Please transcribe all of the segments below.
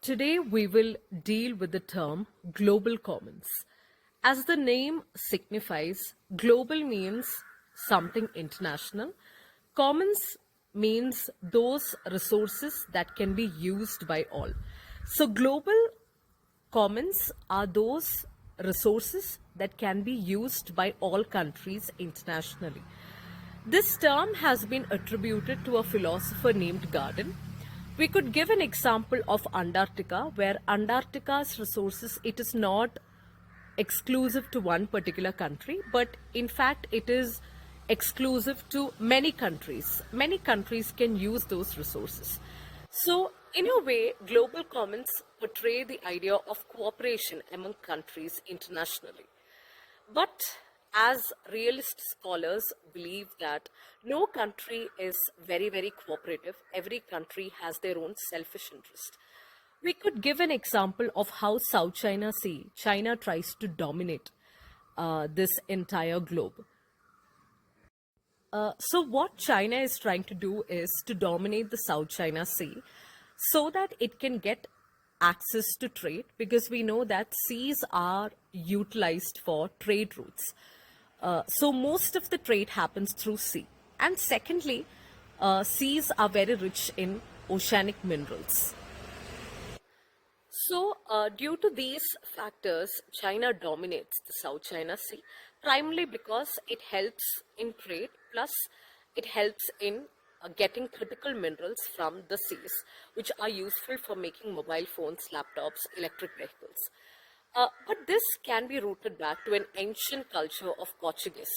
Today we will deal with the term global commons. As the name signifies, global means something international. Commons means those resources that can be used by all. So global commons are those resources that can be used by all countries internationally. This term has been attributed to a philosopher named Garden. We could give an example of Antarctica, where Antarctica's resources, it is not exclusive to one particular country, but in fact it is exclusive to many countries. Many countries can use those resources. So, in a way, global commons portray the idea of cooperation among countries internationally. But as realist scholars believe that no country is very cooperative, every country has their own selfish interest. We could give an example of how South China Sea, China tries to dominate this entire globe. So what China is trying to do is to dominate the South China Sea so that it can get access to trade, because we know that seas are utilized for trade routes. So most of the trade happens through sea. And secondly, seas are very rich in oceanic minerals. So, due to these factors, China dominates the South China Sea, primarily because it helps in trade, plus it helps in getting critical minerals from the seas, which are useful for making mobile phones, laptops, electric vehicles. But this can be rooted back to an ancient culture of Portuguese.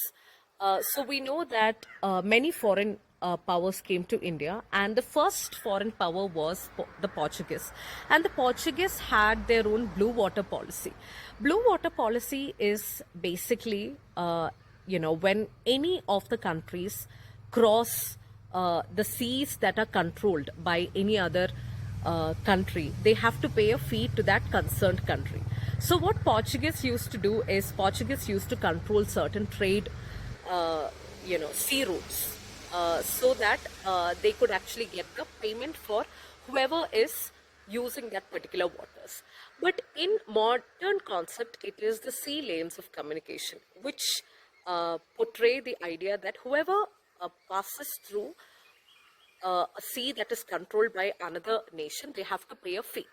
So we know that many foreign powers came to India, and the first foreign power was the Portuguese. And the Portuguese had their own blue water policy. Blue water policy is basically, when any of the countries cross the seas that are controlled by any other country, they have to pay a fee to that concerned country. So what Portuguese used to do is Portuguese used to control certain trade, sea routes, so that they could actually get the payment for whoever is using that particular waters. But in modern concept, it is the sea lanes of communication, which portray the idea that whoever passes through a sea that is controlled by another nation, they have to pay a fee.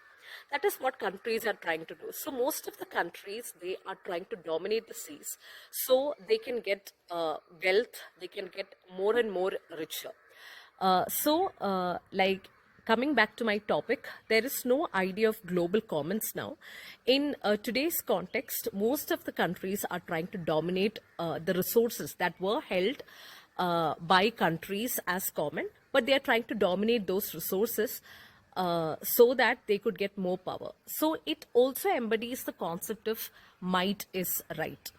That is what countries are trying to do. So most of the countries, they are trying to dominate the seas so they can get wealth, they can get more and more richer. Like coming back to my topic, there is no idea of global commons now. In today's context, most of the countries are trying to dominate the resources that were held by countries as common, but they are trying to dominate those resources so that they could get more power. So it also embodies the concept of might is right.